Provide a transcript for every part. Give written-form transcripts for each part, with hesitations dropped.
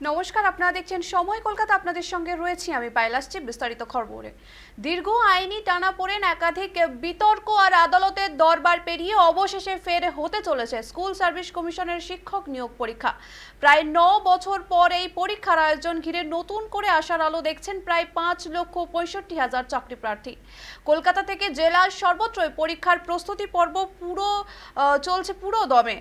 নমস্কার, আপনারা দেখছেন সময় কলকাতা। আপনাদের সঙ্গে রয়েছি আমি পায়েল। আসছি বিস্তারিত খবরে। দীর্ঘ আইনি টানাপোড়েন, একাধিক বিতর্ক আর আদালতের দরবার পেরিয়ে অবশেষে ফের হতে চলেছে স্কুল সার্ভিস কমিশনের শিক্ষক নিয়োগ পরীক্ষা। প্রায় 9 বছর পর এই পরীক্ষার আয়োজন ঘিরে নতুন করে আশার আলো দেখছেন প্রায় 5,65,000 চাকরি প্রার্থী। কলকাতা থেকে জেলার সর্বত্রই পরীক্ষার প্রস্তুতি পর্ব চলছে পুরো দমে।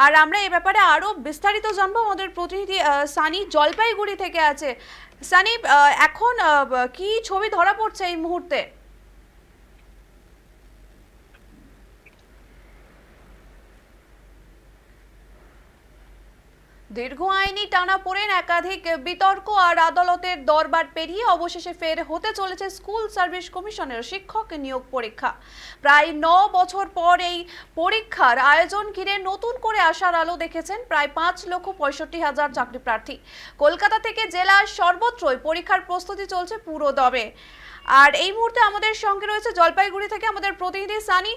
আর আমরা এই ব্যাপারে আরো বিস্তারিত জানবো। আমাদের প্রতিনিধি সানি জলপাইগুড়ি থেকে আছে। সানি, এখন কি ছবি ধরা পড়ছে এই মুহূর্তে? দীর্ঘ আইনি টানাপোড়েন, একাধিক বিতর্ক আর আদালতের দরবার পেরিয়ে অবশেষে ফের হতে চলেছে স্কুল সার্ভিস কমিশনের শিক্ষক নিয়োগ পরীক্ষা। প্রায় 9 বছর পর এই পরীক্ষার আয়োজন ঘিরে নতুন করে আশার আলো দেখেছেন প্রায় 5,65,000 চাকরি প্রার্থী। কলকাতা থেকে জেলার সর্বত্রই পরীক্ষার প্রস্তুতি চলছে পুরো দমে। আর এই মুহূর্তে আমাদের সঙ্গে রয়েছে জলপাইগুড়ি থেকে আমাদের প্রতিনিধি সানি।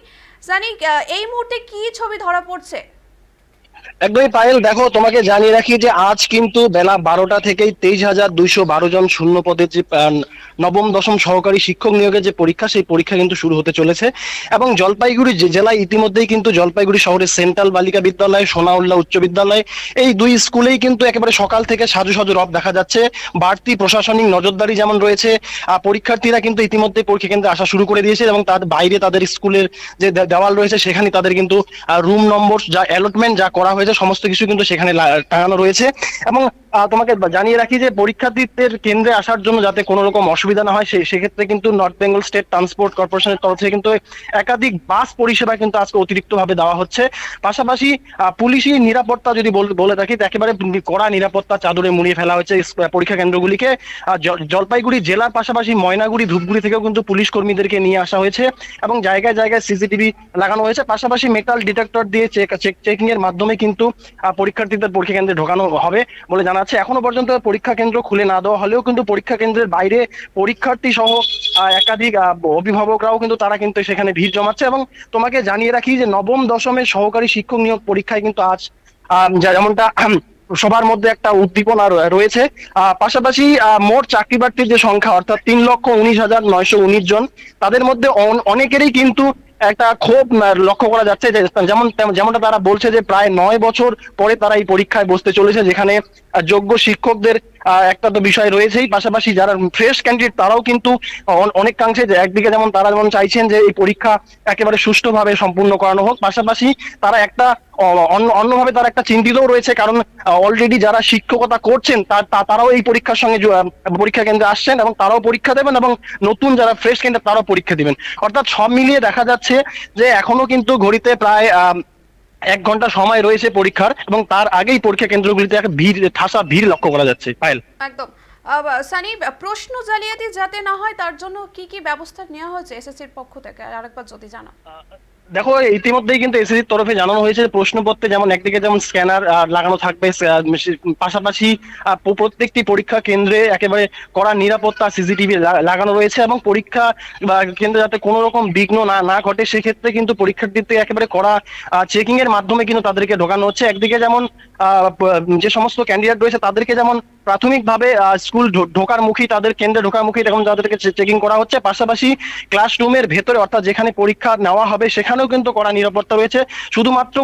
সানি, এই মুহূর্তে কি ছবি ধরা পড়ছে? একদমই পায়েল, দেখো তোমাকে জানিয়ে রাখি যে আজ কিন্তু বেলা 12টা থেকেই 23,212 জন শূন্য পদের যে নবম দশম সহকারী শিক্ষক নিয়োগের যে পরীক্ষা, সেই পরীক্ষা কিন্তু শুরু হতে চলেছে। এবং জলপাইগুড়ি যে জেলায় ইতিমধ্যেই কিন্তু জলপাইগুড়ি শহরের সেন্ট্রাল বালিকা বিদ্যালয়, সোনাউল্লাহ উচ্চ বিদ্যালয়, এই দুই স্কুলেই কিন্তু একেবারে সকাল থেকে সাজু সাজু রব দেখা যাচ্ছে। বাড়তি প্রশাসনিক নজরদারি যেমন রয়েছে, পরীক্ষার্থীরা কিন্তু ইতিমধ্যে পরীক্ষা কেন্দ্রে আসা শুরু করে দিয়েছে এবং তার বাইরে তাদের স্কুলের যে দেওয়াল রয়েছে সেখানে তাদের কিন্তু রুম নম্বর যা অ্যালটমেন্ট যা করা হয়েছে সমস্ত কিছু কিন্তু সেখানে টাঙানো রয়েছে। এবং তোমাকে জানিয়ে রাখি যে পরীক্ষার্থীদের কেন্দ্রে আসার জন্য যাতে কোনো রকম অসুবিধা না হয় সেক্ষেত্রে কিন্তু নর্থ বেঙ্গল স্টেট ট্রান্সপোর্ট কর্পোরেশনের তরফ থেকে কিন্তু একাধিক বাস পরিষেবা কিন্তু আজকে অতিরিক্ত ভাবে দেওয়া হচ্ছে। পাশাপাশি পুলিশি নিরাপত্তা যদি বলে থাকি, তো একেবারে কড়া নিরাপত্তা চাদরে মুড়িয়ে ফেলা হয়েছে পরীক্ষা কেন্দ্রগুলিকে। জলপাইগুড়ি জেলার পাশাপাশি ময়নাগুড়ি, ধূপগুড়ি থেকেও কিন্তু পুলিশ কর্মীদেরকে নিয়ে আসা হয়েছে এবং জায়গায় জায়গায় সিসিটিভি লাগানো হয়েছে। পাশাপাশি মেটাল ডিটেক্টর দিয়ে চেকিং এর মাধ্যমে কিন্তু পরীক্ষার্থীদের পরীক্ষা কেন্দ্রে ঢোকানো হবে বলে জানা যাচ্ছে। এখনো পর্যন্ত পরীক্ষা কেন্দ্র খুলে না দেওয়া হলেও কিন্তু পরীক্ষা কেন্দ্রের বাইরে পরীক্ষার্থী সহ একাধিক অভিভাবকরাও কিন্তু তারা কিন্তু সেখানে ভিড় জমাচ্ছে। এবং তোমাকে জানিয়ে রাখি যে নবম দশমের সহকারী শিক্ষক নিয়োগ পরীক্ষায় কিন্তু আজ যেমনটা সবার মধ্যে একটা উদ্দীপনা রয়েছে। পাশাপাশি মোট চাকরি প্রার্থীর যে সংখ্যা অর্থাৎ 3,19,919 জন, তাদের মধ্যে অনেকেরই কিন্তু একটা ক্ষোভ লক্ষ্য করা যাচ্ছে। যে যেমনটা তারা বলছে যে প্রায় 9 বছর পরে তারা এই পরীক্ষায় বসতে চলেছে, যেখানে যোগ্য শিক্ষকদের একটা তো বিষয় রয়েছেই, পাশাপাশি যারা ফ্রেশ ক্যান্ডিডেট তারাও কিন্তু অনেকাংশে যে একদিকে যেমন তারা যেমন চাইছেন যে এই পরীক্ষা একেবারে সুষ্ঠুভাবে সম্পূর্ণ করানো হোক, পাশাপাশি তারা একটা অন্যভাবে তারা একটা চিন্তিতও রয়েছে, কারণ অলরেডি যারা শিক্ষকতা করছেন তারাও এই পরীক্ষার সঙ্গে পরীক্ষা কেন্দ্রে আসছেন এবং তারাও পরীক্ষা দেবেন এবং নতুন যারা ফ্রেশ ক্যান্ডিডেট তারাও পরীক্ষা দিবেন। অর্থাৎ সব মিলিয়ে দেখা যাচ্ছে যে এখনো কিন্তু ঘড়িতে প্রায় 1 ঘন্টা সময় রয়েছে পরীক্ষার, এবং তার আগেই পরীক্ষা কেন্দ্রগুলিতে একটা ঠাসা ভিড় লক্ষ্য করা যাচ্ছে পায়েল। একদম। সানি, প্রশ্ন জালিয়াতি যাতে না হয় তার জন্য কি কি ব্যবস্থা নেওয়া হয়েছে এসএসসির পক্ষ থেকে, আরেকবার যদি জানা। দেখো, ইতিমধ্যেই কিন্তু এসএসসির তরফে জানানো হয়েছে প্রশ্নপত্রে যেমন একদিকে যেমন স্ক্যানার লাগানো থাকবে, পাশাপাশি প্রত্যেকটি পরীক্ষা কেন্দ্রে একেবারে কড়া নিরাপত্তা সিসিটিভি লাগানো রয়েছে এবং পরীক্ষা বা কেন্দ্রে যাতে কোনো রকম বিঘ্ন না না ঘটে সেক্ষেত্রে কিন্তু পরীক্ষার্থীদের একেবারে কড়া চেকিং এর মাধ্যমে কিন্তু তাদেরকে ঢোকানো হচ্ছে। একদিকে যেমন যে সমস্ত ক্যান্ডিডেট রয়েছে তাদেরকে যেমন প্রাথমিকভাবে স্কুল ঢোকার মুখী, তাদের কেন্দ্রে ঢোকার মুখী এখন তাদেরকে চেকিং করা হচ্ছে, পাশাপাশি ক্লাসরুমের ভেতরে অর্থাৎ যেখানে পরীক্ষা নেওয়া হবে সেখানেও কিন্তু কড়া নিরাপত্তা রয়েছে। শুধুমাত্র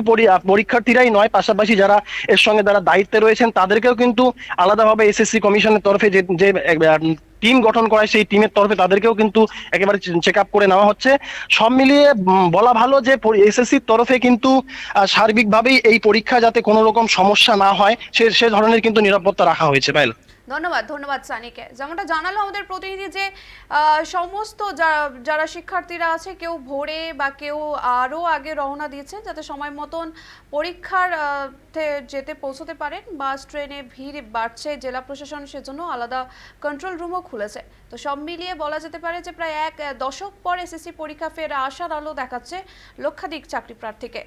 পরীক্ষার্থীরাই নয়, পাশাপাশি যারা এর সঙ্গে যারা দায়িত্বে রয়েছেন তাদেরকেও কিন্তু আলাদাভাবে এসএসসি কমিশনের তরফে যে যে টিম গঠন করা হয় সেই টিমের তরফে তাদেরকেও কিন্তু একেবারে চেক আপ করে নেওয়া হচ্ছে। সব মিলিয়ে বলা ভালো যে এসএসসির তরফে কিন্তু সার্বিকভাবেই এই পরীক্ষা যাতে কোনো রকম সমস্যা না হয় সে ধরনের কিন্তু নিরাপত্তা রাখা হয়েছে পায়েল। ধন্যবাদ, ধন্যবাদ সানিকে। যেমনটা জানালো আমাদের প্রতিনিধি যে সমস্ত যারা শিক্ষার্থীরা আছে কেউ ভোরে বা কেউ আরও আগে রওনা দিয়েছেন যাতে সময় মতন পরীক্ষার যেতে পৌঁছতে পারেন। বাস ট্রেনে ভিড় বাড়ছে, জেলা প্রশাসন সেজন্য আলাদা কন্ট্রোল রুমও খুলেছে। তো সব মিলিয়ে বলা যেতে পারে যে প্রায় 1 দশক পর এসএসসি পরীক্ষা ফের আশার আলো দেখাচ্ছে লক্ষাধিক চাকরি প্রার্থীকে।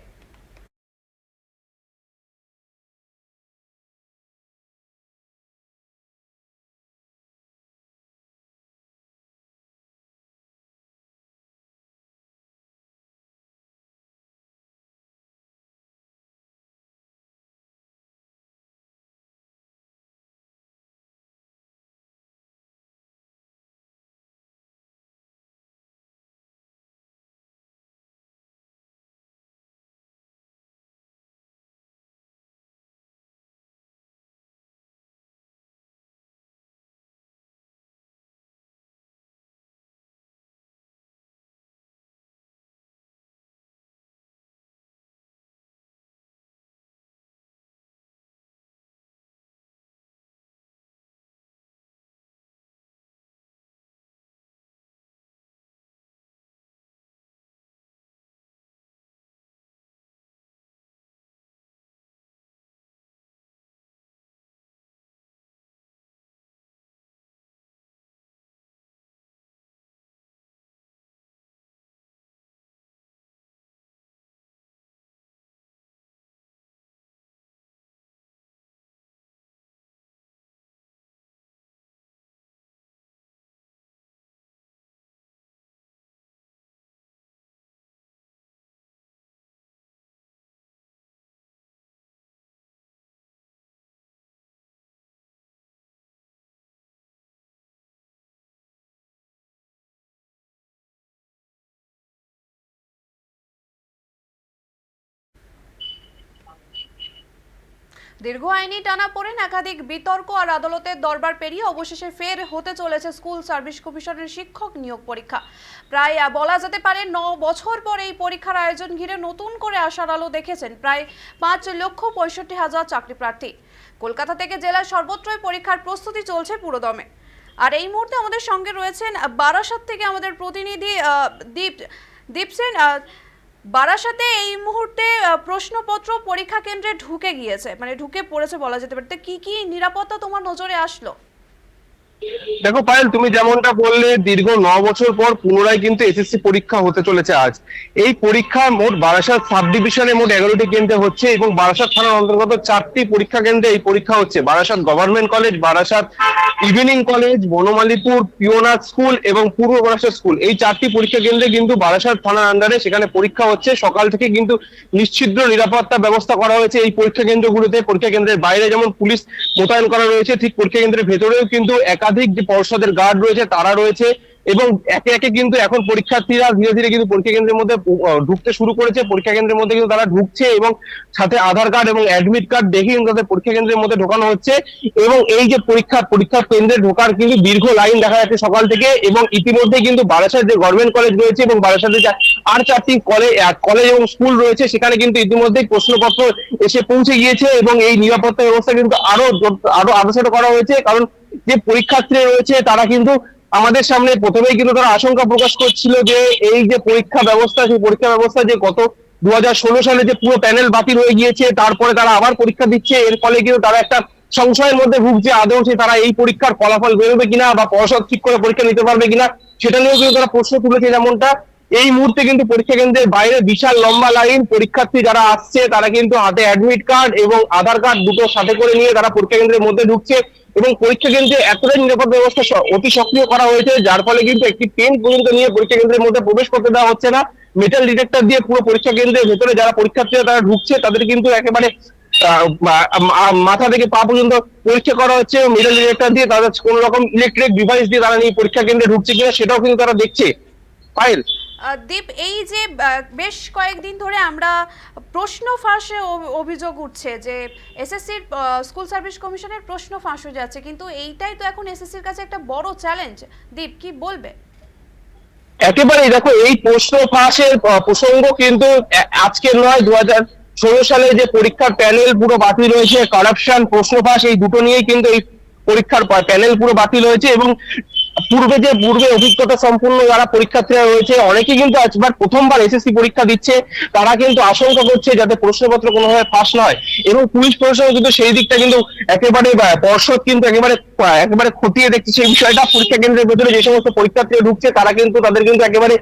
দীর্ঘ আইনি টানাপোড়েন, একাধিক বিতর্ক আর আদালতের দরবার পেরিয়ে অবশেষে ফের হতে চলেছে স্কুল সার্ভিস কমিশনের শিক্ষক নিয়োগ পরীক্ষা। প্রায় বলা যেতে পারে 9 বছর পর এই পরীক্ষার আয়োজন ঘিরে নতুন করে আশার আলো দেখেছেন প্রায় 5,65,000 চাকরি প্রার্থী। কলকাতা থেকে জেলার সর্বত্রই পরীক্ষার প্রস্তুতি চলছে পুরোদমে। আর এই মুহূর্তে আমাদের সঙ্গে রয়েছেন বারাসাত থেকে আমাদের প্রতিনিধি দীপ সেন। বারাসাতে এই মুহূর্তে প্রশ্নপত্র পরীক্ষা কেন্দ্রে ঢুকে গিয়েছে, মানে ঢুকে পড়েছে বলা যেতে পারে। তো কি কি নিরাপত্তা তোমার নজরে আসলো? দেখো পায়েল, তুমি যেমনটা বললে দীর্ঘ 9 বছর পর পুনরায় কিন্তু এসএসসি পরীক্ষা হতে চলেছে আজ। এই পরীক্ষা মোট বারাসাত সাব ডিভিশনে মোট 11টি কেন্দ্রে হচ্ছে এবং বারাসাত থানার অন্তর্গত 4টি পরীক্ষা কেন্দ্রে এই পরীক্ষা হচ্ছে। Barasat government college, Barasat evening college, Banamalipur পিওনাথ স্কুল এবং পূর্ব বারাসাত স্কুল, এই 4টি পরীক্ষা কেন্দ্রে কিন্তু বারাসাত থানার আন্ডারে সেখানে পরীক্ষা হচ্ছে। সকাল থেকে কিন্তু নিশ্চিদ্র নিরাপত্তা ব্যবস্থা করা হয়েছে এই পরীক্ষা কেন্দ্রগুলোতে। পরীক্ষা কেন্দ্রের বাইরে যেমন পুলিশ মোতায়েন করা রয়েছে, ঠিক পরীক্ষা কেন্দ্রের ভেতরেও কিন্তু একাধিক যে পর্ষদের গার্ড রয়েছে তারা রয়েছে এবং একে একে কিন্তু এখন পরীক্ষার্থীরা ধীরে ধীরে কিন্তু পরীক্ষা কেন্দ্রের মধ্যে ঢুকতে শুরু করেছে। পরীক্ষা কেন্দ্রের মধ্যে কিন্তু তারা ঢুকছে এবং সাথে আধার কার্ড এবং অ্যাডমিট কার্ড দেখে কিন্তু তাদের পরীক্ষা কেন্দ্রের মধ্যে ঢোকানো হচ্ছে। এবং এই যে পরীক্ষা কেন্দ্রে ঢোকার কিন্তু দীর্ঘ লাইন দেখা যাচ্ছে সকাল থেকে। এবং ইতিমধ্যে কিন্তু বারাসাত যে গভর্নমেন্ট কলেজ রয়েছে এবং বারাসাতে আর 4টি কলেজ এবং স্কুল রয়েছে সেখানে কিন্তু ইতিমধ্যেই প্রশ্নপত্র এসে পৌঁছে গিয়েছে এবং এই নিরাপত্তা ব্যবস্থা কিন্তু আরো আলোচনা করা হয়েছে। কারণ যে পরীক্ষার্থীরা রয়েছে তারা কিন্তু আমাদের সামনে প্রথমেই কিন্তু তারা আশঙ্কা প্রকাশ করছিল যে এই যে পরীক্ষা ব্যবস্থা, সেই পরীক্ষা ব্যবস্থা যে গত 2016 সালে যে পুরো প্যানেল বাতিল হয়ে গিয়েছে, তারপরে তারা আবার পরীক্ষা দিচ্ছে, এর ফলে কিন্তু তারা একটা সংশয়ের মধ্যে ভুগছে আদৌ সে তারা এই পরীক্ষার ফলাফল বেরোবে কিনা বা পর্ষদ ঠিক করে পরীক্ষা নিতে পারবে কিনা, সেটা নিয়েও কিন্তু তারা প্রশ্ন তুলেছে। যেমনটা এই মুহূর্তে কিন্তু পরীক্ষা কেন্দ্রের বাইরে বিশাল লম্বা লাইন, পরীক্ষার্থী যারা আসছে তারা কিন্তু হাতে অ্যাডমিট কার্ড এবং আধার কার্ড দুটো সাথে করে নিয়ে তারা পরীক্ষা কেন্দ্রের মধ্যে ঢুকছে। এবং পরীক্ষা কেন্দ্রে এতটাই নিরাপত্তা ব্যবস্থা অতি সক্রিয় করা হয়েছে যার ফলে কিন্তু একটি পেন পর্যন্ত নিয়ে পরীক্ষা কেন্দ্রের মধ্যে প্রবেশ করতে দেওয়া হচ্ছে না। মেটাল ডিটেক্টর দিয়ে পুরো পরীক্ষা কেন্দ্রের ভেতরে যারা পরীক্ষার্থীরা তারা ঢুকছে তাদের কিন্তু একেবারে মাথা থেকে পা পর্যন্ত পরীক্ষা করা হচ্ছে। মেটাল ডিটেক্টর দিয়ে তাদের কোন রকম ইলেকট্রিক ডিভাইস দিয়ে তারা নিয়ে পরীক্ষা কেন্দ্রে ঢুকছে কিনা সেটাও কিন্তু তারা দেখছে। পায়েল, দীপ, এই যে বেশ কয়েকদিন ধরে আমরা প্রশ্ন ফাঁসে অভিযোগ উঠছে যে এসএসসির স্কুল সার্ভিস কমিশনের প্রশ্ন ফাঁস হয়ে যাচ্ছে, কিন্তু এইটাই তো এখন এসএসসির কাছে একটা বড় চ্যালেঞ্জ। দীপ, কি বলবে? একেবারেই দেখো, এই প্রশ্ন ফাঁসের প্রসঙ্গ কিন্তু আজকের নয়। 2016 সালে যে পরীক্ষার প্যানেল পুরো বাতিল হয়েছে, কারাপশন, প্রশ্ন ফাঁস, এই দুটো নিয়েই কিন্তু এই পরীক্ষার প্যানেল পুরো বাতিল হয়েছে। এবং পূর্বে অভিজ্ঞতা সম্পন্ন যারা পরীক্ষার্থীরা রয়েছে অনেকেই কিন্তু আজবার প্রথমবার এসএসসি পরীক্ষা দিচ্ছে, তারা কিন্তু আশঙ্কা করছে যাতে প্রশ্নপত্র কোনোভাবে ফাঁস নয়। এবং পুলিশ প্রশাসন কিন্তু সেই দিকটা কিন্তু একেবারে পর্ষদ কিন্তু একেবারে খতিয়ে দেখছে সেই বিষয়টা। পরীক্ষা কেন্দ্রের ভেতরে যে সমস্ত পরীক্ষার্থীরা ঢুকছে তারা কিন্তু তাদের কিন্তু একেবারে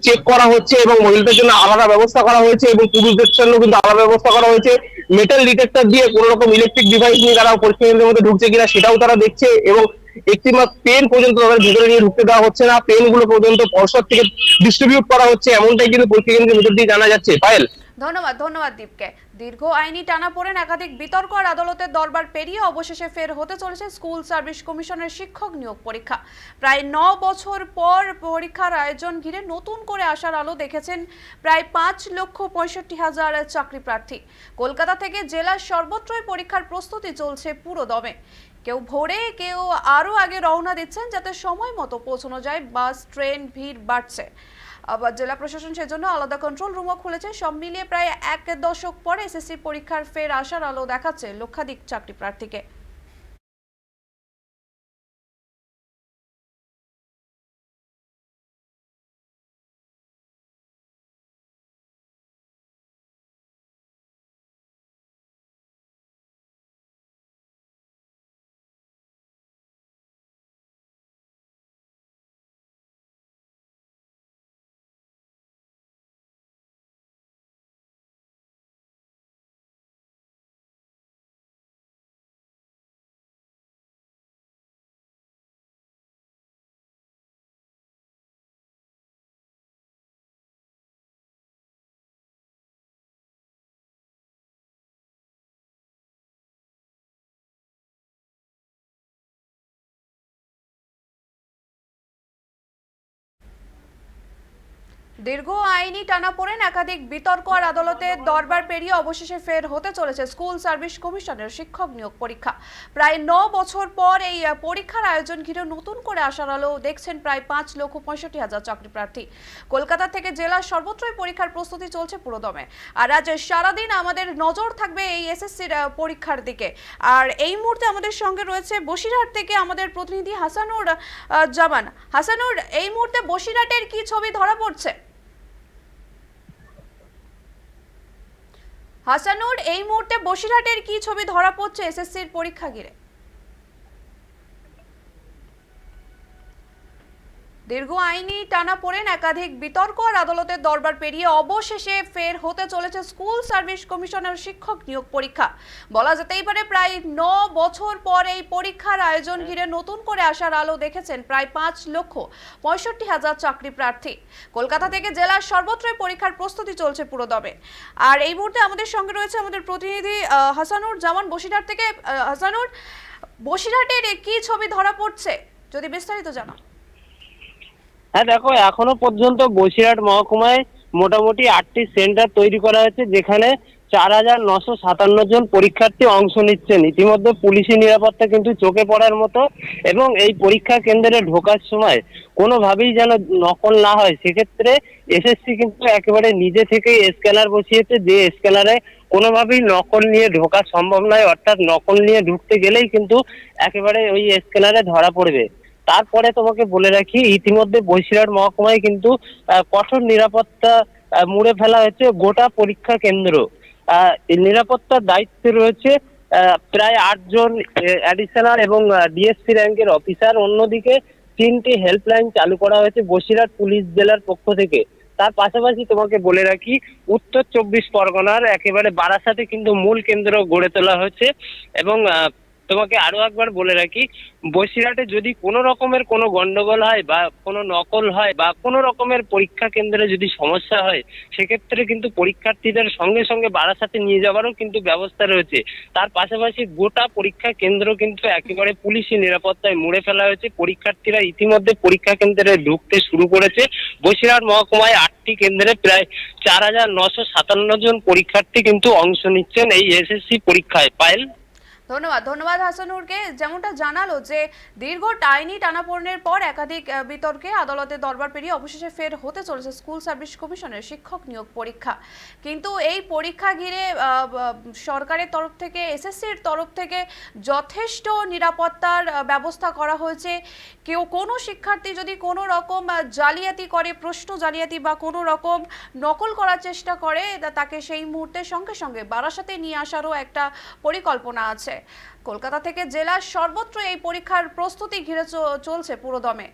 চেক করা হচ্ছে এবং মহিলাদের জন্য আলাদা ব্যবস্থা করা হয়েছে এবং পুরুষদের জন্য কিন্তু আলাদা ব্যবস্থা করা হয়েছে। মেটাল ডিটেক্টর দিয়ে কোন রকম ইলেকট্রিক ডিভাইস নিয়ে তারা পরীক্ষা কেন্দ্রের মধ্যে ঢুকছে কিনা সেটাও তারা দেখছে। এবং একটি পেন পর্যন্ত তাদের ভেতরে নিয়ে ঢুকতে দেওয়া হচ্ছে না, পেন গুলো পর্যন্ত পর্ষদ থেকে ডিস্ট্রিবিউট করা হচ্ছে, এমনটাই কিন্তু পরীক্ষা কেন্দ্রের ভেতর দিয়ে জানা যাচ্ছে। পায়েল, ধন্যবাদ ধন্যবাদ দীপকে। দীর্ঘ আইনি টানাপোড়েন, একাধিক বিতর্ক আর আদালতের দরবার পেরিয়ে অবশেষে ফের হতে চলেছে স্কুল সার্ভিস কমিশনের শিক্ষক নিয়োগ পরীক্ষা। প্রায় 9 বছর পর পরীক্ষার আয়োজন ঘিরে নতুন করে আশার আলো দেখেছেন প্রায় 5,65,000 চাকরি প্রার্থী। কলকাতা থেকে জেলার সর্বত্রই পরীক্ষার প্রস্তুতি চলছে পুরো দমে। কেউ ভোরে, কেউ আরও আগে রওনা দিচ্ছেন যাতে সময় মতো পৌঁছানো যায়। বাস, ট্রেন, ভিড় বাড়ছে। আবার জেলা প্রশাসন সেজন্য আলাদা কন্ট্রোল রুমও খুলেছে। সব মিলিয়ে প্রায় 1 দশক পরে এসএসসি পরীক্ষার ফের আশার আলো দেখাচ্ছে লক্ষাধিক চাকরি প্রার্থীকে। দীর্ঘ আইনি টানাপোড়েন, একাধিক বিতর্ক আর আদালতের দরবার পেরিয়ে অবশেষে ফের হতে চলেছে স্কুল সার্ভিস কমিশনের শিক্ষক নিয়োগ পরীক্ষা। প্রায় 9 বছর পর এই পরীক্ষার আয়োজন ঘিরে নতুন করে আশার আলো দেখছেন প্রায় 5,65,000 চাকরি প্রার্থী। কলকাতা থেকে জেলার সর্বত্রই পরীক্ষার প্রস্তুতি চলছে পুরোদমে। আর আজ সারাদিন আমাদের নজর থাকবে এই এসএসসির পরীক্ষার দিকে। আর এই মুহূর্তে আমাদের সঙ্গে রয়েছে বসিরহাট থেকে আমাদের প্রতিনিধি হাসানুর জামান। হাসানুর, এই মুহূর্তে বসিরহাটের কি ছবি ধরা পড়ছে? হাসানুর, এই মুহূর্তে বসিরহাটের কি ছবি ধরা পড়ছে এসএসসির পরীক্ষা ঘিরে? দীর্ঘ আইনি টানাপোড়েন, একাধিক বিতর্ক আর আদালতের দরবার পেরিয়ে অবশেষে ফের হতে চলেছে স্কুল সার্ভিস কমিশনের শিক্ষক নিয়োগ পরীক্ষা। বলা যেতেই পারে প্রায় 9 বছর পর এই পরীক্ষার আয়োজন ঘিরে নতুন করে আসার আলো দেখেছেন প্রায় 5,65,000 চাকরি প্রার্থী। কলকাতা থেকে জেলার সর্বত্রই পরীক্ষার প্রস্তুতি চলছে পুরোদমে। আর এই মুহূর্তে আমাদের সঙ্গে রয়েছে আমাদের প্রতিনিধি হাসানুর জামান বসিরহাট থেকে। হাসানুর, বসিরহাটের কি ছবি ধরা পড়ছে, যদি বিস্তারিত জানাও। হ্যাঁ দেখো, এখনো পর্যন্ত বসিরহাট মহকুমায় মোটামুটি 8টি সেন্টার তৈরি করা হয়েছে, যেখানে 4,957 জন পরীক্ষার্থী অংশ নিচ্ছেন। ইতিমধ্যে পুলিশি নিরাপত্তা কিন্তু চোখে পড়ার মতো, এবং এই পরীক্ষা কেন্দ্রে ঢোকার সময় কোনোভাবেই যেন নকল না হয়, সেক্ষেত্রে এসএসসি কিন্তু একেবারে নিজে থেকেই স্ক্যানার বসিয়েছে, যে স্ক্যানারে কোনোভাবেই নকল নিয়ে ঢোকা সম্ভব নয়। অর্থাৎ নকল নিয়ে ঢুকতে গেলেই কিন্তু একেবারে ওই স্ক্যানারে ধরা পড়বে। তারপরে তোমাকে বলে রাখি, ইতিমধ্যে বসিরহাট মহকুমায় কিন্তু কঠোর নিরাপত্তা মুড়ে ফেলা হয়েছে গোটা পরীক্ষা কেন্দ্র। এই নিরাপত্তার দায়িত্বে রয়েছে প্রায় 8 জন অ্যাডিশনাল এবং ডিএসপি র্যাঙ্কের অফিসার। অন্যদিকে 3টি হেল্পলাইন চালু করা হয়েছে বসিরহাট পুলিশ জেলার পক্ষ থেকে। তার পাশাপাশি তোমাকে বলে রাখি, উত্তর 24 পরগনার একেবারে বারাসাতে কিন্তু মূল কেন্দ্র গড়ে তোলা হয়েছে। এবং তোমাকে আরো একবার বলে রাখি, বসিরহাটে যদি কোনো রকমের কোনো গন্ডগোল হয় বা কোনো নকল হয় বা কোনো রকমের পরীক্ষা কেন্দ্রে যদি সমস্যা হয়, সেক্ষেত্রে কিন্তু পরীক্ষার্থীদের সঙ্গে সঙ্গে বারাসাতে নিয়ে যাওয়ারও কিন্তু ব্যবস্থা রয়েছে। তার পাশাপাশি গোটা পরীক্ষা কেন্দ্র কিন্তু একেবারে পুলিশি নিরাপত্তায় মুড়ে ফেলা হয়েছে। পরীক্ষার্থীরা ইতিমধ্যে পরীক্ষা কেন্দ্রে ঢুকতে শুরু করেছে। বসিরহাট মহকুমায় 8টি কেন্দ্রে প্রায় 4,957 জন পরীক্ষার্থী কিন্তু অংশ নিচ্ছেন এই এসএসসি পরীক্ষায়। পায়েল, ধন্যবাদ ধন্যবাদ হাসানুরকে। যেমনটা জানালো যে দীর্ঘ আইনি টানাপোড়েনের পর একাধিক বিতর্কে আদালতের দরবার পেরিয়ে অবশেষে ফের হতে চলেছে স্কুল সার্ভিস কমিশনের শিক্ষক নিয়োগ পরীক্ষা। কিন্তু এই পরীক্ষা ঘিরে সরকারের তরফ থেকে, এসএসসির তরফ থেকে যথেষ্ট নিরাপত্তার ব্যবস্থা করা হয়েছে। কোনো শিক্ষার্থী যদি কোনো রকম জালিয়াতি করে, প্রশ্ন জালিয়াতি বা কোনো রকম নকল করার চেষ্টা করে, তাকে সেই মুহূর্তে সঙ্গে সঙ্গে বারাসাতে নিয়ে আসারও একটা পরিকল্পনা আছে। কলকাতা থেকে জেলার সর্বত্র এই পরীক্ষার প্রস্তুতি ঘিরে চলছে পুরোদমে।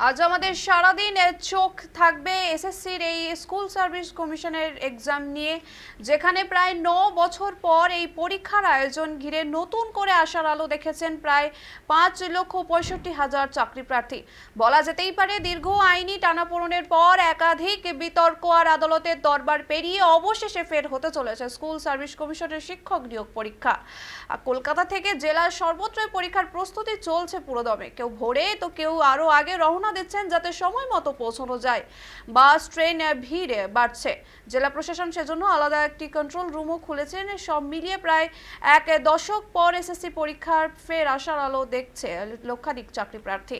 আজ আমাদের সারাদিন চোখ থাকবে এসএসসির এই স্কুল সার্ভিস কমিশনের এক্সাম নিয়ে, যেখানে প্রায় 9 বছর পর এই পরীক্ষার আয়োজন ঘিরে নতুন করে আশার আলো দেখেছেন প্রায় 5,65,000 চাকরি প্রার্থী। বলা যেতেই পারে দীর্ঘ আইনি টানাপোড়েনের পর একাধিক বিতর্ক আর আদালতের দরবার পেরিয়ে অবশেষে ফের হতে চলেছে স্কুল সার্ভিস কমিশনের শিক্ষক নিয়োগ পরীক্ষা। আর কলকাতা থেকে জেলার সর্বত্রই পরীক্ষার প্রস্তুতি চলছে পুরোদমে। কেউ ভোরে তো কেউ আরো আগে রওনা দিচ্ছেন যাতে সময় মতো পৌঁছানো যায়। বাস ট্রেন ভিড় বাড়ছে, জেলা প্রশাসন সেজন্য আলাদা একটি কন্ট্রোল রুমও খুলেছেন। সব মিলিয়ে প্রায় 1 দশক পর এসএসসি পরীক্ষার ফের আশার আলো দেখছে লক্ষাধিক চাকরি প্রার্থী।